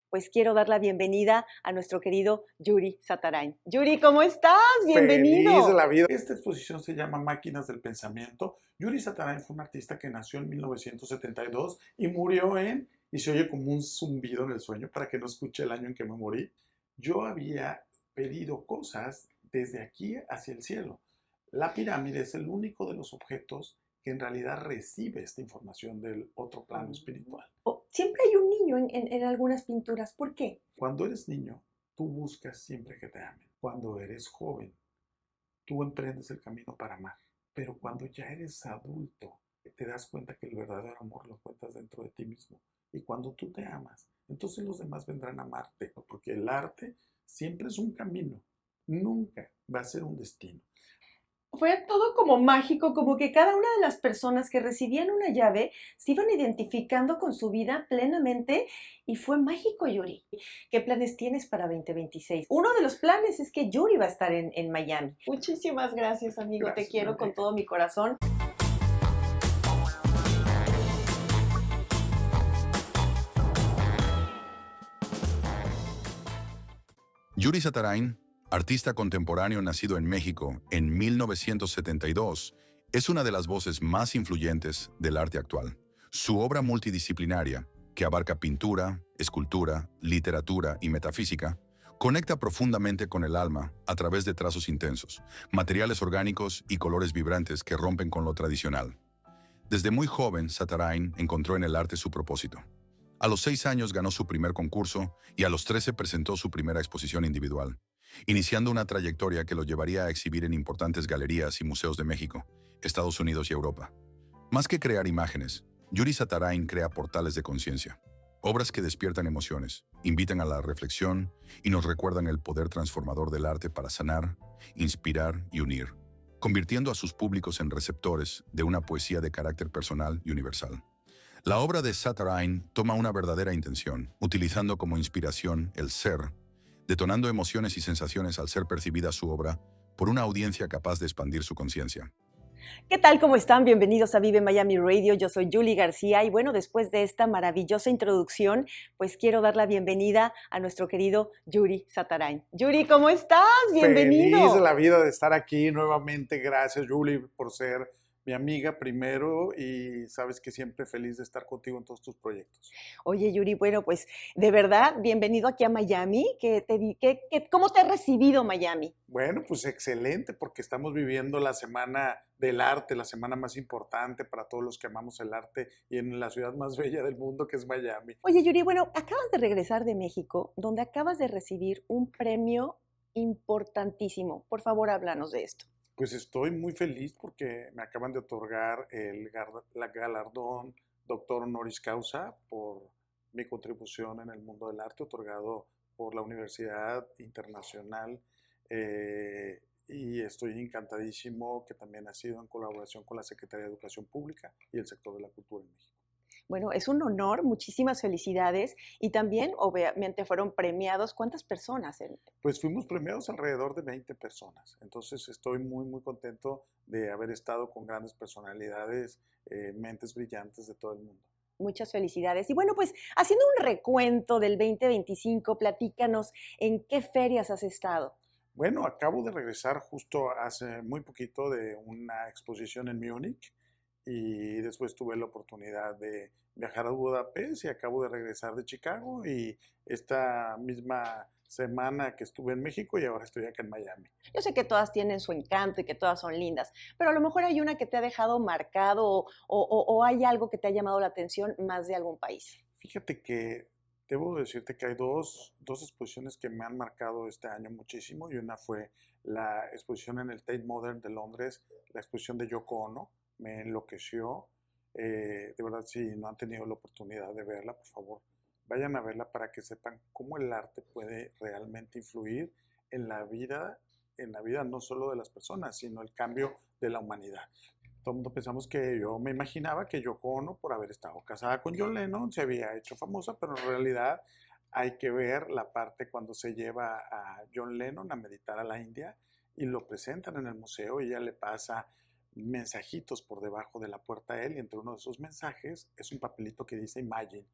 pues quiero dar la bienvenida a nuestro querido Yuri Satarain. Yuri, ¿cómo estás? Bienvenido. Feliz de la vida. Esta exposición se llama Máquinas del Pensamiento. Yuri Satarain fue un artista que nació en 1972 y murió y se oye como un zumbido en el sueño para que no escuche el año en que me morí. Yo había pedido cosas desde aquí hacia el cielo. La pirámide es el único de los objetos que en realidad recibe esta información del otro plano espiritual. Siempre hay un niño en algunas pinturas. ¿Por qué? Cuando eres niño, tú buscas siempre que te amen. Cuando eres joven, tú emprendes el camino para amar. Pero cuando ya eres adulto, te das cuenta que el verdadero amor lo encuentras dentro de ti mismo. Y cuando tú te amas, entonces los demás vendrán a amarte. Porque el arte siempre es un camino, nunca va a ser un destino. Fue todo como mágico, como que cada una de las personas que recibían una llave se iban identificando con su vida plenamente y fue mágico, Yuri. ¿Qué planes tienes para 2026? Uno de los planes es que Yuri va a estar en Miami. Muchísimas gracias, amigo. Gracias, Te quiero amiga. con todo mi corazón. Yuri Satarain, artista contemporáneo nacido en México en 1972, es una de las voces más influyentes del arte actual. Su obra multidisciplinaria, que abarca pintura, escultura, literatura y metafísica, conecta profundamente con el alma a través de trazos intensos, materiales orgánicos y colores vibrantes que rompen con lo tradicional. Desde muy joven, Satarain encontró en el arte su propósito. A los 6 años ganó su primer concurso y a los 13 presentó su primera exposición individual, iniciando una trayectoria que lo llevaría a exhibir en importantes galerías y museos de México, Estados Unidos y Europa. Más que crear imágenes, Yuri Satarain crea portales de conciencia, obras que despiertan emociones, invitan a la reflexión y nos recuerdan el poder transformador del arte para sanar, inspirar y unir, convirtiendo a sus públicos en receptores de una poesía de carácter personal y universal. La obra de Satarain toma una verdadera intención, utilizando como inspiración el ser, detonando emociones y sensaciones al ser percibida su obra por una audiencia capaz de expandir su conciencia. ¿Qué tal? ¿Cómo están? Bienvenidos a Vive Miami Radio. Yo soy Julie García y bueno, después de esta maravillosa introducción, pues quiero dar la bienvenida a nuestro querido Yuri Satarain. Yuri, ¿cómo estás? Bienvenido. Feliz de la vida de estar aquí nuevamente. Gracias, Julie, por ser mi amiga primero y sabes que siempre feliz de estar contigo en todos tus proyectos. Oye, Yuri, bueno, pues de verdad, bienvenido aquí a Miami. ¿Cómo te ha recibido Miami? Bueno, pues excelente, porque estamos viviendo la semana del arte, la semana más importante para todos los que amamos el arte y en la ciudad más bella del mundo, que es Miami. Oye, Yuri, bueno, acabas de regresar de México, donde acabas de recibir un premio importantísimo. Por favor, háblanos de esto. Pues estoy muy feliz porque me acaban de otorgar el galardón Doctor Honoris Causa por mi contribución en el mundo del arte, otorgado por la Universidad Internacional. Y estoy encantadísimo que también ha sido en colaboración con la Secretaría de Educación Pública y el sector de la cultura en México. Bueno, es un honor, muchísimas felicidades y también obviamente fueron premiados. ¿Cuántas personas? Pues fuimos premiados alrededor de 20 personas, entonces estoy muy, muy contento de haber estado con grandes personalidades, mentes brillantes de todo el mundo. Muchas felicidades. Y bueno, pues haciendo un recuento del 2025, platícanos en qué ferias has estado. Bueno, acabo de regresar justo hace muy poquito de una exposición en Múnich y después tuve la oportunidad de viajar a Budapest y acabo de regresar de Chicago y esta misma semana que estuve en México y ahora estoy acá en Miami. Yo sé que todas tienen su encanto y que todas son lindas, pero a lo mejor hay una que te ha dejado marcado o hay algo que te ha llamado la atención más de algún país. Fíjate que debo decirte que hay dos exposiciones que me han marcado este año muchísimo y una fue la exposición en el Tate Modern de Londres, la exposición de Yoko Ono, me enloqueció. De verdad, si no han tenido la oportunidad de verla, por favor, vayan a verla para que sepan cómo el arte puede realmente influir en la vida no solo de las personas, sino el cambio de la humanidad. Todo el mundo pensamos que yo me imaginaba que Yoko Ono, por haber estado casada con John Lennon, se había hecho famosa, pero en realidad hay que ver la parte cuando se lleva a John Lennon a meditar a la India y lo presentan en el museo y ella le pasa mensajitos por debajo de la puerta a él y entre uno de esos mensajes es un papelito que dice Imagine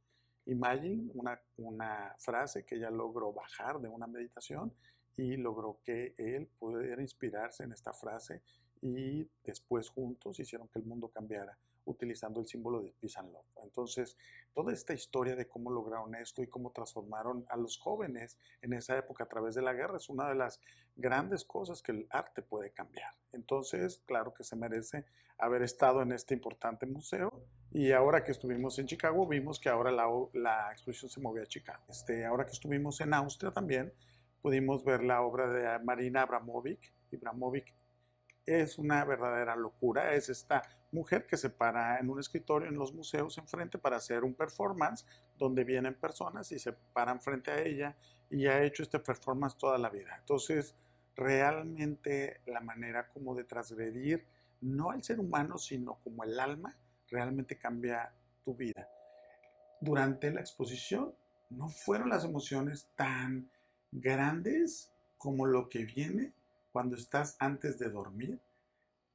Imagine, una frase que ella logró bajar de una meditación y logró que él pudiera inspirarse en esta frase y después juntos hicieron que el mundo cambiara utilizando el símbolo de Peace and Love. Entonces, toda esta historia de cómo lograron esto y cómo transformaron a los jóvenes en esa época a través de la guerra es una de las grandes cosas que el arte puede cambiar. Entonces, claro que se merece haber estado en este importante museo y ahora que estuvimos en Chicago vimos que ahora la exposición se movió a Chicago. Ahora que estuvimos en Austria también pudimos ver la obra de Marina Abramovic. Abramovic es una verdadera locura. Es esta mujer que se para en un escritorio en los museos enfrente para hacer un performance donde vienen personas y se paran frente a ella y ha hecho este performance toda la vida. Entonces, realmente la manera como de transgredir no al ser humano, sino como el alma, realmente cambia tu vida. Durante la exposición no fueron las emociones tan grandes como lo que viene cuando estás antes de dormir,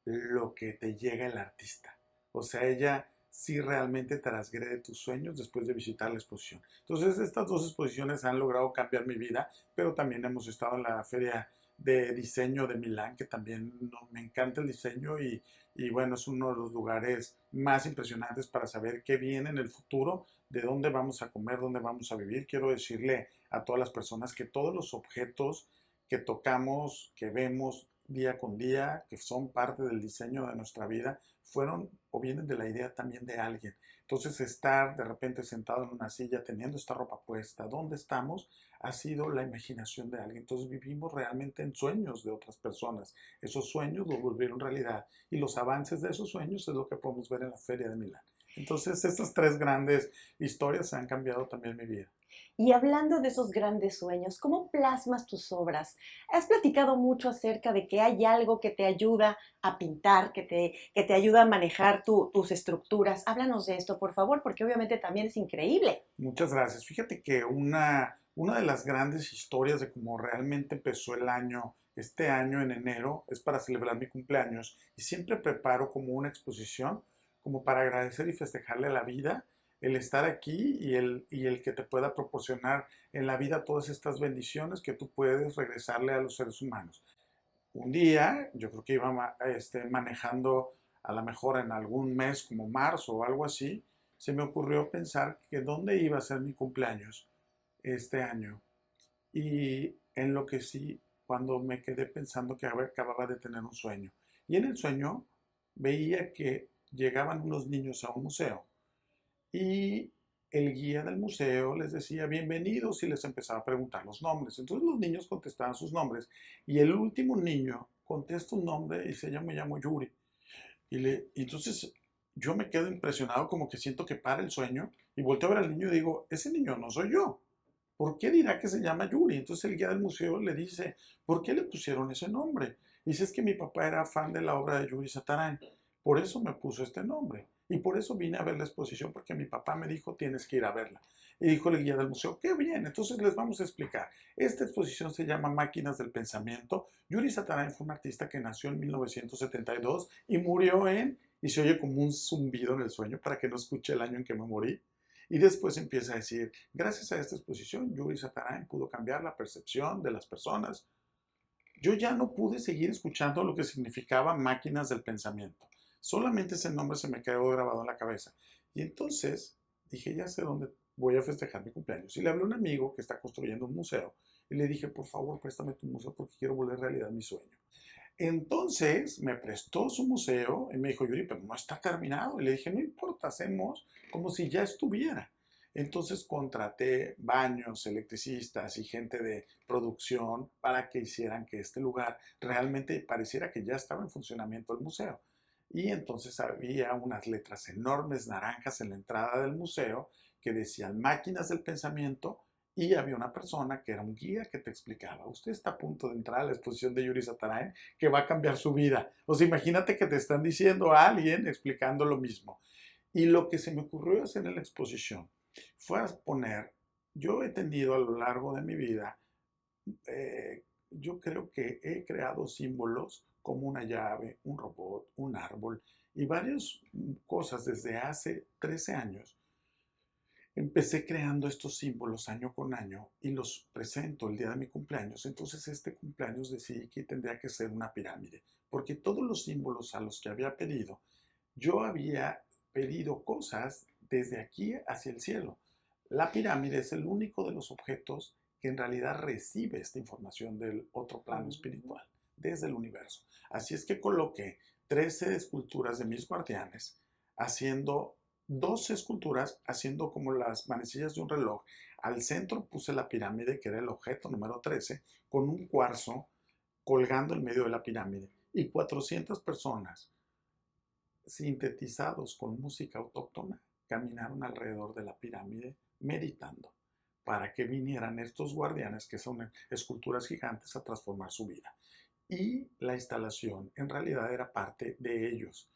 lo que te llega el artista. O sea, ella sí realmente transgrede tus sueños después de visitar la exposición. Entonces, estas dos exposiciones han logrado cambiar mi vida, pero también hemos estado en la feria de diseño de Milán, que también me encanta el diseño y bueno, es uno de los lugares más impresionantes para saber qué viene en el futuro, de dónde vamos a comer, dónde vamos a vivir. Quiero decirle a todas las personas que todos los objetos que tocamos, que vemos día con día, que son parte del diseño de nuestra vida, fueron o vienen de la idea también de alguien. Entonces, estar de repente sentado en una silla teniendo esta ropa puesta, ¿dónde estamos? Ha sido la imaginación de alguien. Entonces, vivimos realmente en sueños de otras personas. Esos sueños los volvieron realidad y los avances de esos sueños es lo que podemos ver en la Feria de Milán. Entonces, estas tres grandes historias han cambiado también mi vida. Y hablando de esos grandes sueños, ¿cómo plasmas tus obras? Has platicado mucho acerca de que hay algo que te ayuda a pintar, que te ayuda a manejar tus estructuras. Háblanos de esto, por favor, porque obviamente también es increíble. Muchas gracias. Fíjate que una de las grandes historias de cómo realmente empezó el año, este año en enero, es para celebrar mi cumpleaños y siempre preparo como una exposición, como para agradecer y festejarle a la vida el estar aquí y el que te pueda proporcionar en la vida todas estas bendiciones que tú puedes regresarle a los seres humanos. Un día, yo creo que iba manejando a lo mejor en algún mes como marzo o algo así, se me ocurrió pensar que dónde iba a ser mi cumpleaños este año. Y enloquecí cuando me quedé pensando que acababa de tener un sueño. Y en el sueño veía que llegaban unos niños a un museo y el guía del museo les decía bienvenidos y les empezaba a preguntar los nombres. Entonces los niños contestaban sus nombres y el último niño contesta un nombre y se llama, me llamo Yuri. Y entonces yo me quedo impresionado, como que siento que para el sueño y volteo a ver al niño y digo, ese niño no soy yo. ¿Por qué dirá que se llama Yuri? Entonces el guía del museo le dice, ¿por qué le pusieron ese nombre? Dice, es que mi papá era fan de la obra de Yuri Satarain, por eso me puso este nombre. Y por eso vine a ver la exposición, porque mi papá me dijo, tienes que ir a verla. Y dijo el guía del museo, qué bien, entonces les vamos a explicar. Esta exposición se llama Máquinas del Pensamiento. Yuri Satarain fue un artista que nació en 1972 y murió y se oye como un zumbido en el sueño para que no escuche el año en que me morí. Y después empieza a decir, gracias a esta exposición, Yuri Satarain pudo cambiar la percepción de las personas. Yo ya no pude seguir escuchando lo que significaba máquinas del pensamiento. Solamente ese nombre se me quedó grabado en la cabeza. Y entonces dije, ya sé dónde voy a festejar mi cumpleaños. Y le hablé a un amigo que está construyendo un museo. Y le dije, por favor, préstame tu museo porque quiero volver realidad mi sueño. Entonces me prestó su museo y me dijo, Yuri, pero no está terminado. Y le dije, no importa, hacemos como si ya estuviera. Entonces contraté baños, electricistas y gente de producción para que hicieran que este lugar realmente pareciera que ya estaba en funcionamiento el museo. Y entonces había unas letras enormes naranjas en la entrada del museo que decían máquinas del pensamiento y había una persona que era un guía que te explicaba, usted está a punto de entrar a la exposición de Yuri Satarain que va a cambiar su vida. O sea, imagínate que te están diciendo a alguien explicando lo mismo. Y lo que se me ocurrió hacer en la exposición fue poner, yo he tenido a lo largo de mi vida, yo creo que he creado símbolos como una llave, un robot, un árbol y varias cosas desde hace 13 años empecé creando estos símbolos año con año y los presento el día de mi cumpleaños. Entonces este cumpleaños decidí que tendría que ser una pirámide, porque todos los símbolos a los que había pedido, yo había pedido cosas desde aquí hacia el cielo. La pirámide es el único de los objetos que en realidad recibe esta información del otro plano espiritual, desde el universo. Así es que coloqué 13 esculturas de mis guardianes, haciendo 12 esculturas, haciendo como las manecillas de un reloj. Al centro puse la pirámide, que era el objeto número 13, con un cuarzo colgando en medio de la pirámide. Y 400 personas, sintetizados con música autóctona, caminaron alrededor de la pirámide meditando para que vinieran estos guardianes, que son esculturas gigantes, a transformar su vida. Y la instalación en realidad era parte de ellos,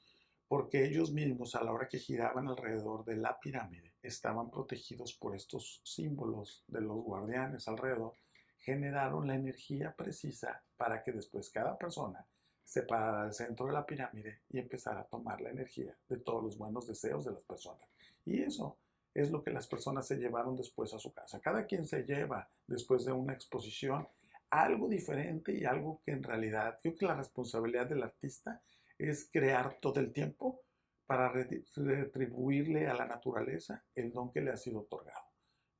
porque ellos mismos, a la hora que giraban alrededor de la pirámide, estaban protegidos por estos símbolos de los guardianes alrededor, generaron la energía precisa para que después cada persona se parara al centro de la pirámide y empezara a tomar la energía de todos los buenos deseos de las personas. Y eso es lo que las personas se llevaron después a su casa. Cada quien se lleva después de una exposición algo diferente y algo que en realidad, creo que la responsabilidad del artista es crear todo el tiempo para retribuirle a la naturaleza el don que le ha sido otorgado.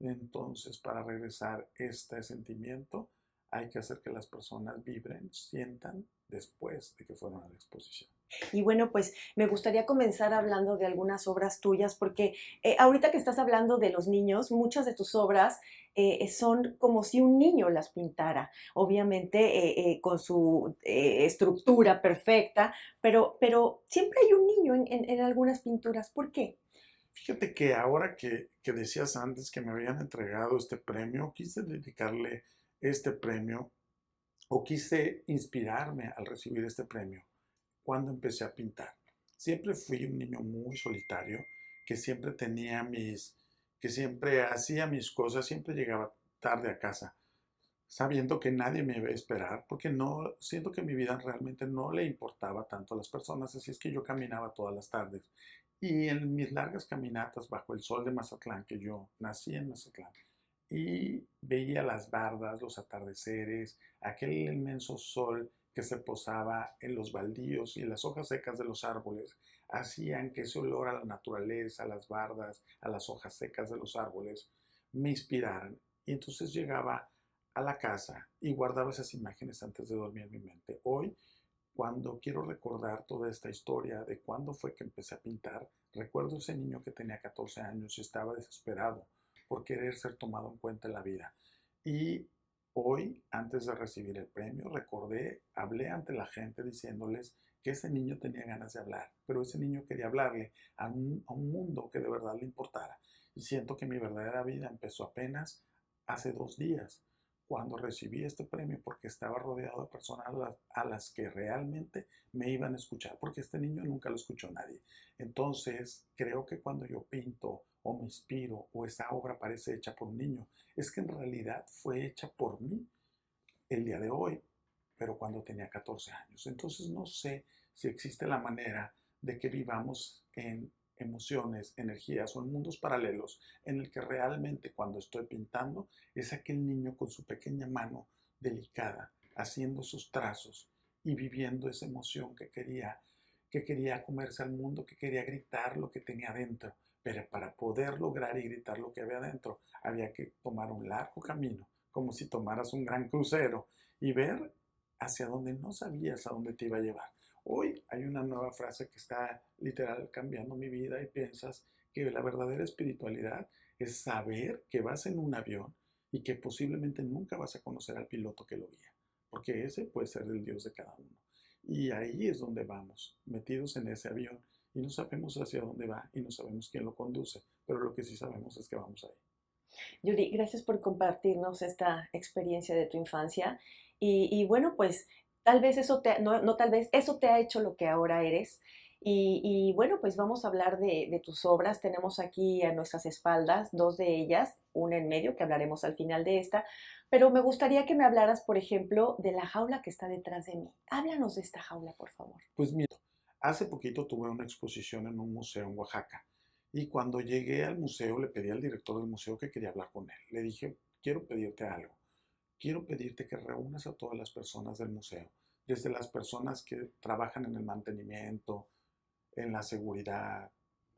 Entonces, para regresar este sentimiento, hay que hacer que las personas vibren, sientan después de que fueron a la exposición. Y bueno, pues me gustaría comenzar hablando de algunas obras tuyas, porque ahorita que estás hablando de los niños, muchas de tus obras son como si un niño las pintara, obviamente con su estructura perfecta, pero siempre hay un niño en algunas pinturas. ¿Por qué? Fíjate que ahora que decías antes que me habían entregado este premio, quise dedicarle este premio o quise inspirarme al recibir este premio cuando empecé a pintar. Siempre fui un niño muy solitario, que siempre que siempre hacía mis cosas, siempre llegaba tarde a casa, sabiendo que nadie me iba a esperar, porque no, siento que mi vida realmente no le importaba tanto a las personas, así es que yo caminaba todas las tardes. Y en mis largas caminatas bajo el sol de Mazatlán, que yo nací en Mazatlán, y veía las bardas, los atardeceres, aquel inmenso sol que se posaba en los baldíos y las hojas secas de los árboles, hacían que ese olor a la naturaleza, a las bardas, a las hojas secas de los árboles, me inspiraran. Y entonces llegaba a la casa y guardaba esas imágenes antes de dormir en mi mente. Hoy, cuando quiero recordar toda esta historia de cuándo fue que empecé a pintar, recuerdo ese niño que tenía 14 años y estaba desesperado por querer ser tomado en cuenta en la vida. Y hoy, antes de recibir el premio, hablé ante la gente diciéndoles que ese niño tenía ganas de hablar, pero ese niño quería hablarle a un mundo que de verdad le importara. Y siento que mi verdadera vida empezó apenas hace 2 días, cuando recibí este premio, porque estaba rodeado de personas a las que realmente me iban a escuchar, porque este niño nunca lo escuchó nadie. Entonces, creo que cuando yo pinto o me inspiro o esa obra parece hecha por un niño, es que en realidad fue hecha por mí el día de hoy, pero cuando tenía 14 años. Entonces, no sé si existe la manera de que vivamos en emociones, energías o en mundos paralelos en el que realmente cuando estoy pintando es aquel niño con su pequeña mano delicada haciendo sus trazos y viviendo esa emoción que quería comerse al mundo, que quería gritar lo que tenía adentro, pero para poder lograr y gritar lo que había adentro había que tomar un largo camino, como si tomaras un gran crucero y ver hacia donde no sabías a dónde te iba a llevar. Hoy hay una nueva frase que está literal cambiando mi vida y piensas que la verdadera espiritualidad es saber que vas en un avión y que posiblemente nunca vas a conocer al piloto que lo guía, porque ese puede ser el Dios de cada uno. Y ahí es donde vamos, metidos en ese avión y no sabemos hacia dónde va y no sabemos quién lo conduce, pero lo que sí sabemos es que vamos ahí. Yuri, gracias por compartirnos esta experiencia de tu infancia. Y bueno, pues tal vez eso no tal vez, eso te ha hecho lo que ahora eres. Y bueno, pues vamos a hablar de tus obras. Tenemos aquí a nuestras espaldas dos de ellas, una en medio que hablaremos al final de esta. Pero me gustaría que me hablaras, por ejemplo, de la jaula que está detrás de mí. Háblanos de esta jaula, por favor. Pues mira, hace poquito tuve una exposición en un museo en Oaxaca Y cuando llegué al museo, le pedí al director del museo que quería hablar con él. Le dije, quiero pedirte algo. Quiero pedirte que reúnas a todas las personas del museo, desde las personas que trabajan en el mantenimiento, en la seguridad,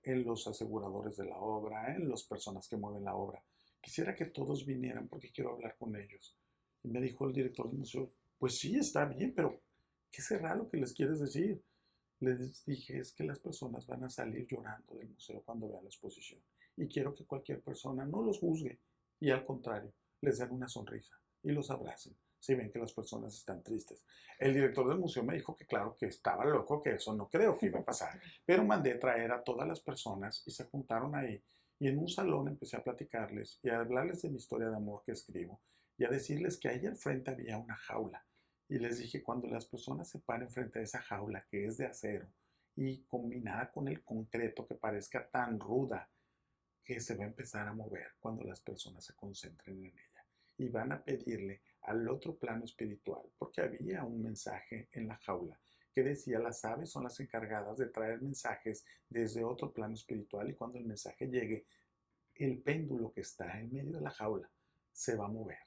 en los aseguradores de la obra, en las personas que mueven la obra. Quisiera que todos vinieran porque quiero hablar con ellos. Y me dijo el director del museo, pues sí, está bien, pero ¿qué será lo que les quieres decir? Les dije, es que las personas van a salir llorando del museo cuando vean la exposición. Y quiero que cualquier persona no los juzgue y al contrario, les den una sonrisa y los abracen si ven que las personas están tristes. El director del museo me dijo que claro que estaba loco, que eso no creo que iba a pasar, pero mandé traer a todas las personas y se juntaron ahí. Y en un salón empecé a platicarles y a hablarles de mi historia de amor que escribo y a decirles que ahí al frente había una jaula. Y les dije, cuando las personas se paren frente a esa jaula que es de acero y combinada con el concreto que parezca tan ruda, que se va a empezar a mover cuando las personas se concentren en ella. Y van a pedirle al otro plano espiritual, porque había un mensaje en la jaula que decía, las aves son las encargadas de traer mensajes desde otro plano espiritual y cuando el mensaje llegue, el péndulo que está en medio de la jaula se va a mover.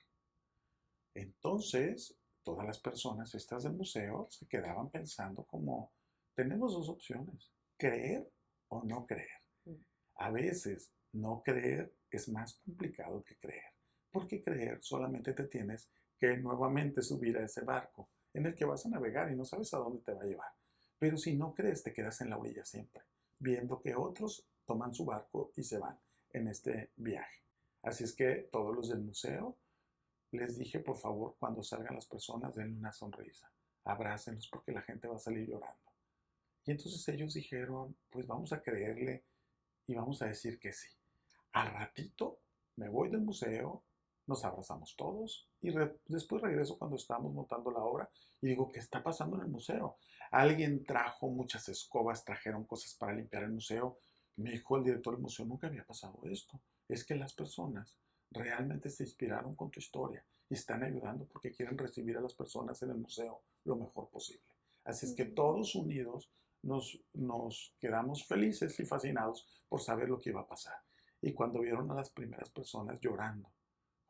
Entonces, todas las personas estas del museo se quedaban pensando como, tenemos dos opciones, creer o no creer. A veces no creer es más complicado que creer, porque creer solamente te tienes que nuevamente subir a ese barco en el que vas a navegar y no sabes a dónde te va a llevar. Pero si no crees, te quedas en la orilla siempre, viendo que otros toman su barco y se van en este viaje. Así es que todos los del museo les dije, por favor, cuando salgan las personas, denle una sonrisa, abrácenlos porque la gente va a salir llorando. Y entonces ellos dijeron, pues vamos a creerle y vamos a decir que sí. Al ratito me voy del museo, nos abrazamos todos y después regreso cuando estábamos montando la obra y digo, ¿qué está pasando en el museo? Alguien trajo muchas escobas, trajeron cosas para limpiar el museo. Me dijo el director del museo, nunca había pasado esto. Es que las personas realmente se inspiraron con tu historia y están ayudando porque quieren recibir a las personas en el museo lo mejor posible. Así es que todos unidos nos quedamos felices y fascinados por saber lo que iba a pasar. Y cuando vieron a las primeras personas llorando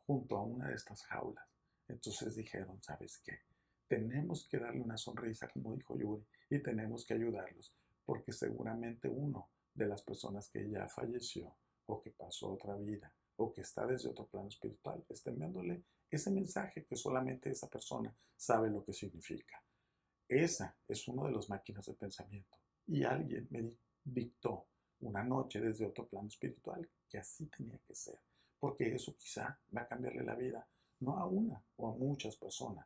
junto a una de estas jaulas, entonces dijeron, ¿sabes qué? Tenemos que darle una sonrisa, como dijo Yuri, y tenemos que ayudarlos, porque seguramente uno de las personas que ya falleció o que pasó otra vida o que está desde otro plano espiritual está enviándole ese mensaje que solamente esa persona sabe lo que significa. Esa es una de las máquinas de pensamiento. Y alguien me dictó una noche desde otro plano espiritual que así tenía que ser. Porque eso quizá va a cambiarle la vida, no a una o a muchas personas,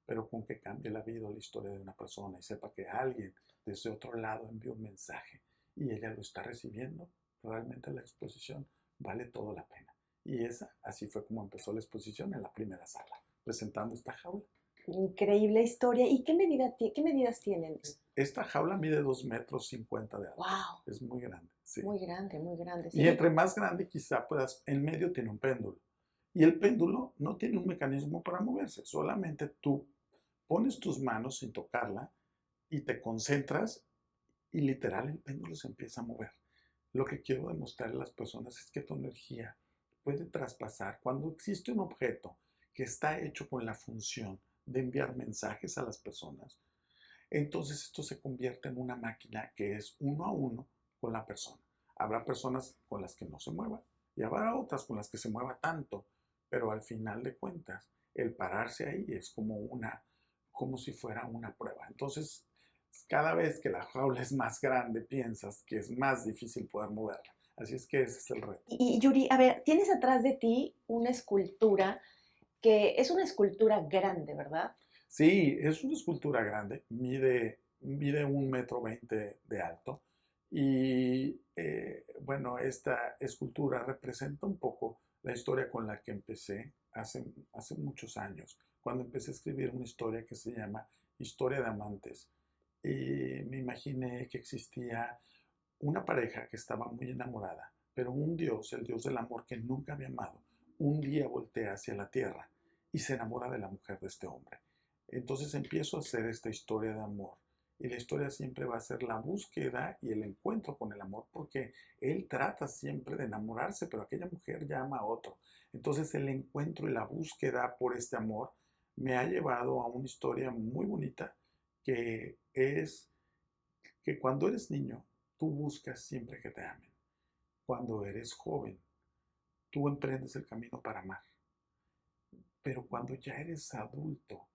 pero con que cambie la vida o la historia de una persona y sepa que alguien desde otro lado envió un mensaje y ella lo está recibiendo, realmente la exposición vale todo la pena. Y así fue como empezó la exposición en la primera sala, presentando esta jaula. Increíble historia. ¿Y qué medidas tienen? Esta jaula mide 2,50 metros de alto. ¡Wow! Es muy grande, sí. Muy grande, muy grande. Y entre más grande quizá puedas, en medio tiene un péndulo. Y el péndulo no tiene un mecanismo para moverse, solamente tú pones tus manos sin tocarla y te concentras y literal el péndulo se empieza a mover. Lo que quiero demostrarle a las personas es que tu energía puede traspasar cuando existe un objeto que está hecho con la función de enviar mensajes a las personas. Entonces esto se convierte en una máquina que es uno a uno con la persona. Habrá personas con las que no se mueva y habrá otras con las que se mueva tanto, pero al final de cuentas el pararse ahí es como si fuera una prueba. Entonces cada vez que la jaula es más grande piensas que es más difícil poder moverla. Así es que ese es el reto. Y Yuri, a ver, tienes atrás de ti una escultura que es una escultura grande, ¿verdad? Sí, es una escultura grande, mide 1,20 m de alto y bueno, esta escultura representa un poco la historia con la que empecé hace muchos años, cuando empecé a escribir una historia que se llama Historia de Amantes. Y me imaginé que existía una pareja que estaba muy enamorada, pero un Dios, el Dios del amor que nunca había amado, un día voltea hacia la tierra y se enamora de la mujer de este hombre. Entonces empiezo a hacer esta historia de amor Y la historia siempre va a ser la búsqueda y el encuentro con el amor, porque él trata siempre de enamorarse, pero aquella mujer ya ama a otro. Entonces el encuentro y la búsqueda por este amor me ha llevado a una historia muy bonita, que es que cuando eres niño, tú buscas siempre que te amen. Cuando eres joven, tú emprendes el camino para amar. Pero cuando ya eres adulto,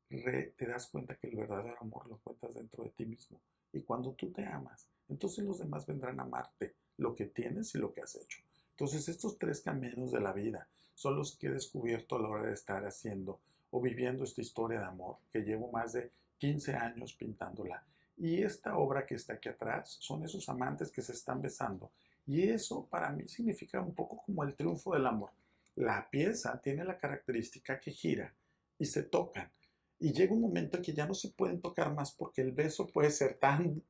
te das cuenta que el verdadero amor lo encuentras dentro de ti mismo. Y cuando tú te amas, entonces los demás vendrán a amarte, lo que tienes y lo que has hecho. Entonces estos tres caminos de la vida son los que he descubierto a la hora de estar haciendo o viviendo esta historia de amor, que llevo más de 15 años pintándola. Y esta obra que está aquí atrás son esos amantes que se están besando. Y eso para mí significa un poco como el triunfo del amor. La pieza tiene la característica que gira y se tocan. Y llega un momento en que ya no se pueden tocar más porque el beso puede ser tan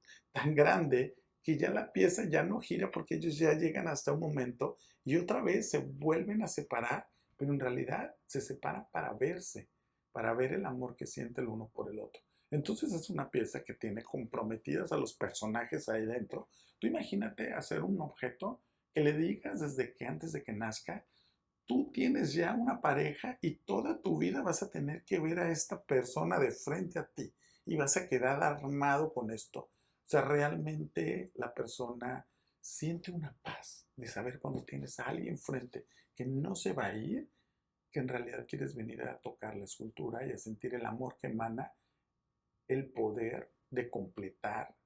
grande que ya la pieza ya no gira porque ellos ya llegan hasta un momento y otra vez se vuelven a separar, pero en realidad se separan para verse, para ver el amor que siente el uno por el otro. Entonces es una pieza que tiene comprometidas a los personajes ahí dentro. Tú imagínate hacer un objeto que le digas desde que antes de que nazca, tú tienes ya una pareja y toda tu vida vas a tener que ver a esta persona de frente a ti y vas a quedar armado con esto. O sea, realmente la persona siente una paz de saber cuando tienes a alguien frente que no se va a ir, que en realidad quieres venir a tocar la escultura y a sentir el amor que emana, el poder de completar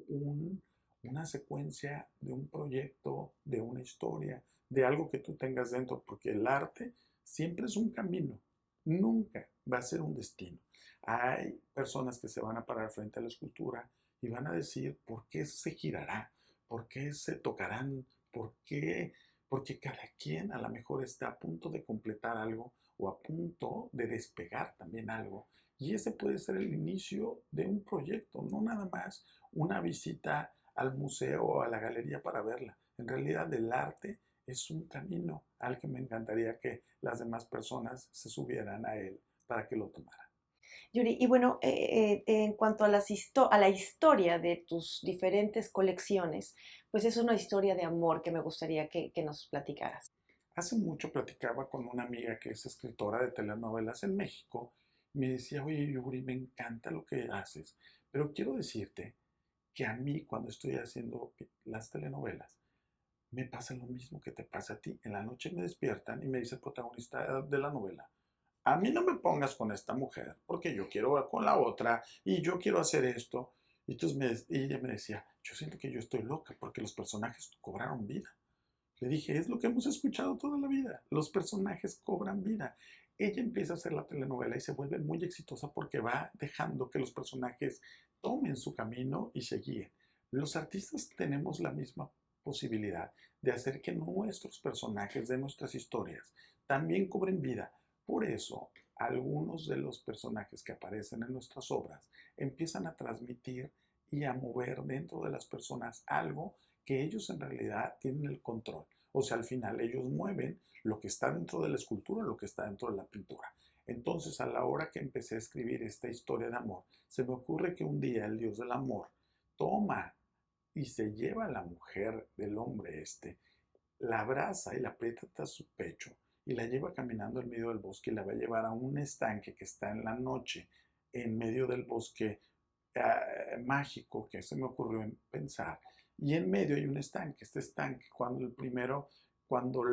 un, una secuencia de un proyecto, de una historia, de algo que tú tengas dentro, porque el arte siempre es un camino, nunca va a ser un destino. Hay personas que se van a parar frente a la escultura y van a decir, ¿por qué se girará? ¿Por qué se tocarán? ¿Por qué? Porque cada quien a lo mejor está a punto de completar algo o a punto de despegar también algo. Y ese puede ser el inicio de un proyecto, no nada más una visita al museo o a la galería para verla. En realidad el arte es un camino al que me encantaría que las demás personas se subieran a él para que lo tomaran. Yuri, y bueno, en cuanto a, a la historia de tus diferentes colecciones, pues es una historia de amor que me gustaría que nos platicaras. Hace mucho platicaba con una amiga que es escritora de telenovelas en México. Me decía, oye Yuri, me encanta lo que haces, pero quiero decirte que a mí cuando estoy haciendo las telenovelas, me pasa lo mismo que te pasa a ti. En la noche me despiertan y me dice el protagonista de la novela, a mí no me pongas con esta mujer, porque yo quiero con la otra y yo quiero hacer esto. Y entonces ella me decía, yo siento que yo estoy loca porque los personajes cobraron vida. Le dije, es lo que hemos escuchado toda la vida, los personajes cobran vida. Ella empieza a hacer la telenovela y se vuelve muy exitosa porque va dejando que los personajes tomen su camino y se guíen. Los artistas tenemos la misma posibilidad de hacer que nuestros personajes de nuestras historias también cobren vida. Por eso, algunos de los personajes que aparecen en nuestras obras empiezan a transmitir y a mover dentro de las personas algo que ellos en realidad tienen el control. O sea, al final ellos mueven lo que está dentro de la escultura, lo que está dentro de la pintura. Entonces, a la hora que empecé a escribir esta historia de amor, se me ocurre que un día el Dios del amor toma y se lleva a la mujer del hombre la abraza y la aprieta a su pecho y la lleva caminando en medio del bosque y la va a llevar a un estanque que está en la noche en medio del bosque mágico que se me ocurrió pensar. Y en medio hay un estanque. Este estanque, cuando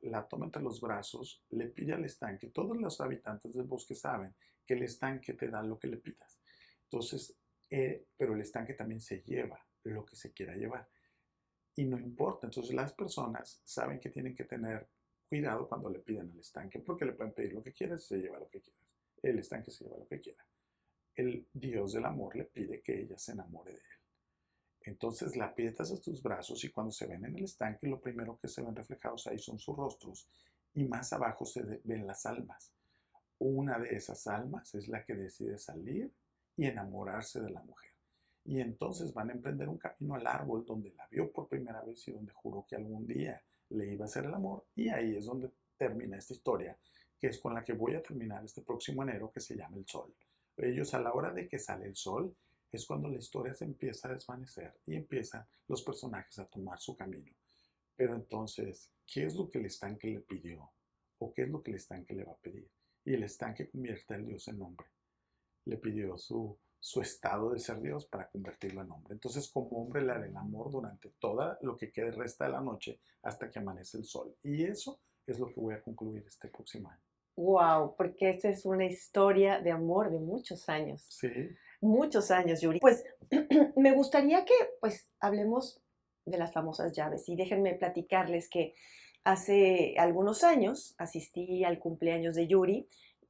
la toma entre los brazos, le pide al estanque. Todos los habitantes del bosque saben que el estanque te da lo que le pidas. Entonces, pero el estanque también se lleva lo que se quiera llevar. Y no importa. Entonces, las personas saben que tienen que tener cuidado cuando le piden al estanque, porque le pueden pedir lo que quieras y se lleva lo que quieras. El estanque se lleva lo que quiera. El Dios del amor le pide que ella se enamore de él. Entonces la aprietas a tus brazos y cuando se ven en el estanque, lo primero que se ven reflejados ahí son sus rostros y más abajo se ven las almas. Una de esas almas es la que decide salir y enamorarse de la mujer. Y entonces van a emprender un camino al árbol donde la vio por primera vez y donde juró que algún día le iba a hacer el amor. Y ahí es donde termina esta historia, que es con la que voy a terminar este próximo enero, que se llama El Sol. Ellos a la hora de que sale el sol, es cuando la historia se empieza a desvanecer y empiezan los personajes a tomar su camino. Pero entonces, ¿qué es lo que el estanque le pidió? ¿O qué es lo que el estanque le va a pedir? Y el estanque convierte al Dios en hombre. Le pidió su estado de ser Dios para convertirlo en hombre. Entonces, como hombre, le hará el amor durante toda lo que quede resta de la noche hasta que amanece el sol. Y eso es lo que voy a concluir este próximo año. Wow, porque esta es una historia de amor de muchos años. Sí. Muchos años, Yuri. Pues me gustaría que pues hablemos de las famosas llaves y déjenme platicarles que hace algunos años asistí al cumpleaños de Yuri,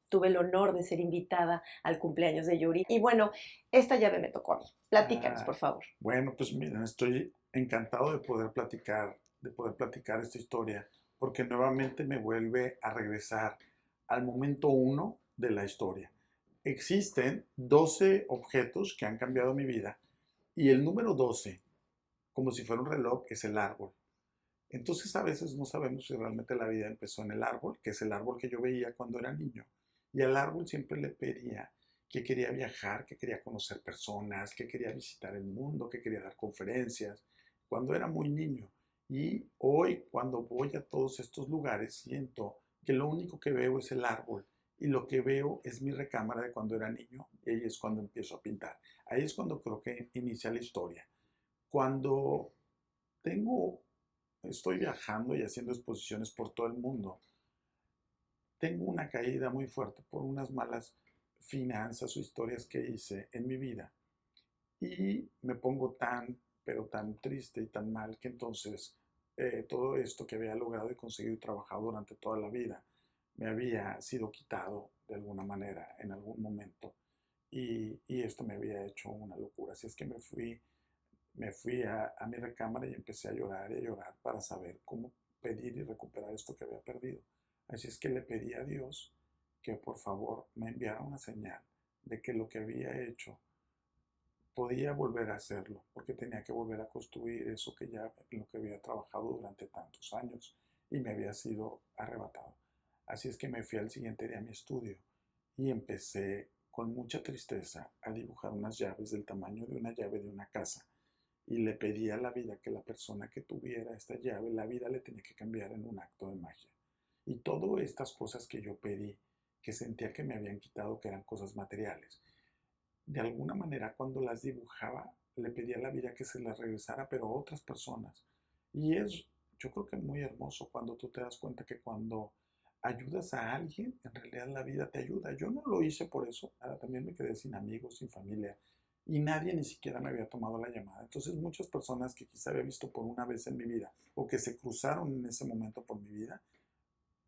tuve el honor de ser invitada al cumpleaños de Yuri y bueno, esta llave me tocó a mí. Platícanos, por favor. Bueno, pues miren, estoy encantado de poder platicar esta historia, porque nuevamente me vuelve a regresar al momento uno de la historia. Existen 12 objetos que han cambiado mi vida y el número 12, como si fuera un reloj, es el árbol. Entonces a veces no sabemos si realmente la vida empezó en el árbol, que es el árbol que yo veía cuando era niño. Y al árbol siempre le pedía que quería viajar, que quería conocer personas, que quería visitar el mundo, que quería dar conferencias, cuando era muy niño. Y hoy, cuando voy a todos estos lugares, siento que lo único que veo es el árbol y lo que veo es mi recámara de cuando era niño y ahí es cuando empiezo a pintar. Ahí es cuando creo que inicia la historia. Cuando tengo, estoy viajando y haciendo exposiciones por todo el mundo, tengo una caída muy fuerte por unas malas finanzas o historias que hice en mi vida y me pongo tan, pero tan triste y tan mal que entonces todo esto que había logrado y conseguido y trabajado durante toda la vida me había sido quitado de alguna manera en algún momento y esto me había hecho una locura. Así es que me fui a mi recámara y empecé a llorar y a llorar para saber cómo pedir y recuperar esto que había perdido. Así es que le pedí a Dios que por favor me enviara una señal de que lo que había hecho podía volver a hacerlo, porque tenía que volver a construir eso que ya, en lo que había trabajado durante tantos años y me había sido arrebatado. Así es que me fui al siguiente día a mi estudio y empecé con mucha tristeza a dibujar unas llaves del tamaño de una llave de una casa y le pedí a la vida que la persona que tuviera esta llave, la vida le tenía que cambiar en un acto de magia. Y todas estas cosas que yo pedí, que sentía que me habían quitado, que eran cosas materiales, de alguna manera cuando las dibujaba, le pedía a la vida que se las regresara, pero a otras personas. Y es, yo creo que muy hermoso cuando tú te das cuenta que cuando ayudas a alguien, en realidad la vida te ayuda. Yo no lo hice por eso, también me quedé sin amigos, sin familia, y nadie ni siquiera me había tomado la llamada. Entonces muchas personas que quizá había visto por una vez en mi vida o que se cruzaron en ese momento por mi vida,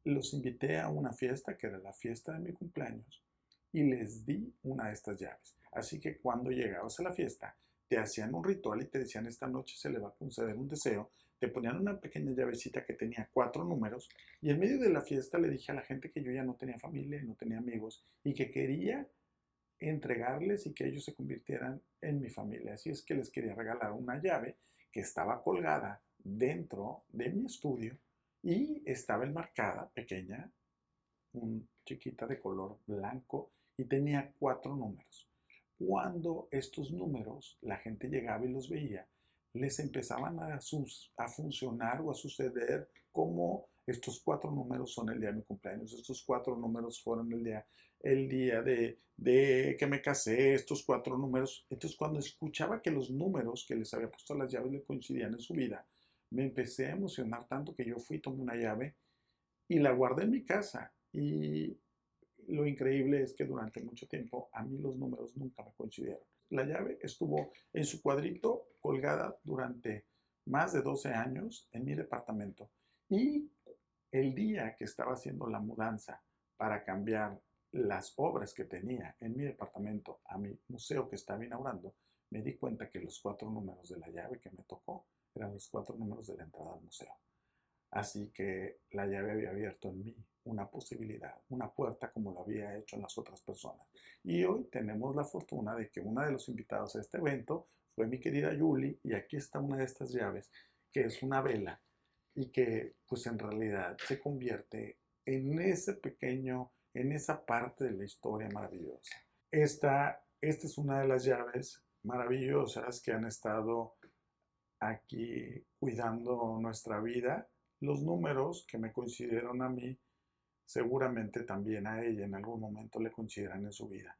los invité a una fiesta que era la fiesta de mi cumpleaños y les di una de estas llaves. Así que cuando llegabas a la fiesta, te hacían un ritual y te decían esta noche se le va a conceder un deseo, te ponían una pequeña llavecita que tenía 4 números y en medio de la fiesta le dije a la gente que yo ya no tenía familia y no tenía amigos y que quería entregarles y que ellos se convirtieran en mi familia. Así es que les quería regalar una llave que estaba colgada dentro de mi estudio y estaba enmarcada, pequeña, chiquita de color blanco y tenía 4 números. Cuando estos números la gente llegaba y los veía, les empezaban a funcionar o a suceder como estos 4 números son el día de mi cumpleaños, estos 4 números fueron el día de que me casé, estos 4 números. Entonces cuando escuchaba que los números que les había puesto a las llaves le coincidían en su vida, me empecé a emocionar tanto que yo fui, tomé una llave y la guardé en mi casa. Y lo increíble es que durante mucho tiempo a mí los números nunca me coincidieron. La llave estuvo en su cuadrito colgada durante más de 12 años en mi departamento. Y el día que estaba haciendo la mudanza para cambiar las obras que tenía en mi departamento a mi museo que estaba inaugurando, me di cuenta que los 4 números de la llave que me tocó eran los 4 números de la entrada al museo. Así que la llave había abierto en mí una posibilidad, una puerta como lo había hecho en las otras personas. Y hoy tenemos la fortuna de que uno de los invitados a este evento fue mi querida Julie y aquí está una de estas llaves que es una vela y que pues en realidad se convierte en ese pequeño, en esa parte de la historia maravillosa. Esta es una de las llaves maravillosas que han estado aquí cuidando nuestra vida. Los números que me coincidieron a mí, seguramente también a ella en algún momento le coincidirán en su vida.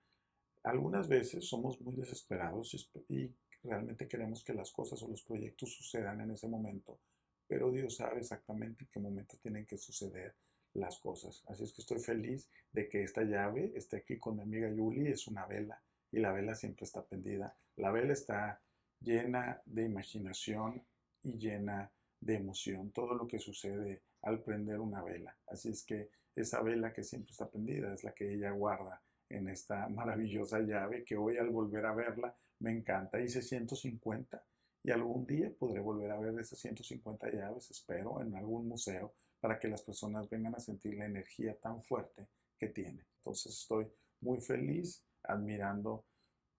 Algunas veces somos muy desesperados y realmente queremos que las cosas o los proyectos sucedan en ese momento, pero Dios sabe exactamente en qué momento tienen que suceder las cosas. Así es que estoy feliz de que esta llave esté aquí con mi amiga Yuli. Es una vela y la vela siempre está prendida. La vela está llena de imaginación y llena de emoción, todo lo que sucede al prender una vela. Así es que esa vela que siempre está prendida es la que ella guarda en esta maravillosa llave que hoy al volver a verla me encanta. Hice 150 y algún día podré volver a ver esas 150 llaves, espero, en algún museo para que las personas vengan a sentir la energía tan fuerte que tiene. Entonces estoy muy feliz admirando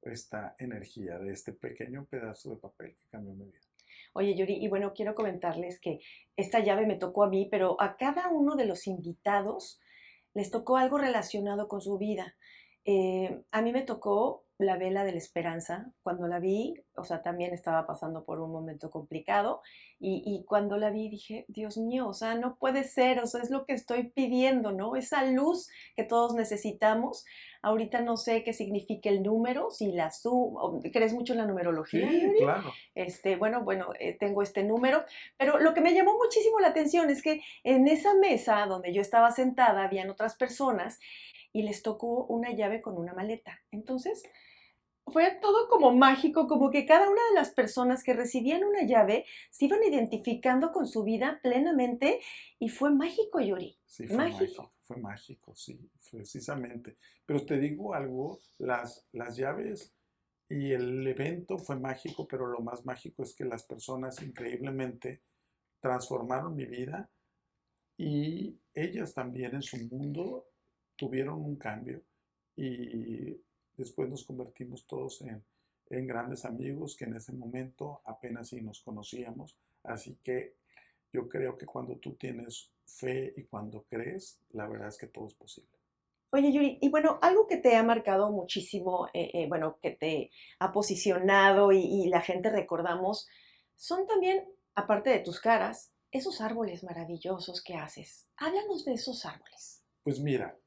esta energía de este pequeño pedazo de papel que cambió mi vida. Oye, Yuri, y bueno, quiero comentarles que esta llave me tocó a mí, pero a cada uno de los invitados les tocó algo relacionado con su vida. A mí me tocó la vela de la esperanza. Cuando la vi, o sea, también estaba pasando por un momento complicado y cuando la vi dije, Dios mío, o sea, no puede ser, o sea, es lo que estoy pidiendo, ¿no? Esa luz que todos necesitamos. Ahorita no sé qué significa el número, si la sumo, ¿crees mucho en la numerología, Sí, Yuri? claro. Tengo este número, pero lo que me llamó muchísimo la atención es que en esa mesa donde yo estaba sentada habían otras personas y les tocó una llave con una maleta. Entonces, fue todo como mágico, como que cada una de las personas que recibían una llave se iban identificando con su vida plenamente y fue mágico, Yuri. Sí, Mágico. fue mágico, sí, precisamente. Pero te digo algo, las llaves y el evento fue mágico, pero lo más mágico es que las personas increíblemente transformaron mi vida y ellas también en su mundo tuvieron un cambio y después nos convertimos todos en grandes amigos que en ese momento apenas si nos conocíamos. Así que yo creo que cuando tú tienes fe y cuando crees, la verdad es que todo es posible. Oye, Yuri, y bueno, algo que te ha marcado muchísimo, bueno, que te ha posicionado y la gente recordamos, son también, aparte de tus caras, esos árboles maravillosos que haces. Háblanos de esos árboles. Pues mira,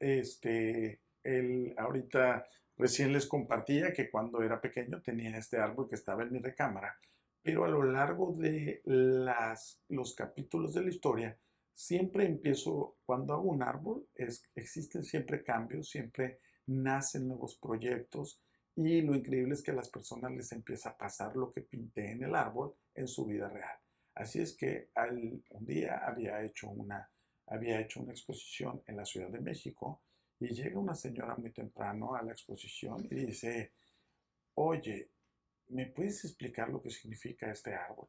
ahorita recién les compartía que cuando era pequeño tenía este árbol que estaba en mi recámara, pero a lo largo de los capítulos de la historia, siempre empiezo, cuando hago un árbol, existen siempre cambios, siempre nacen nuevos proyectos y lo increíble es que a las personas les empieza a pasar lo que pinté en el árbol en su vida real. Así es que un día había hecho una exposición en la Ciudad de México y llega una señora muy temprano a la exposición y dice, oye, ¿me puedes explicar lo que significa este árbol?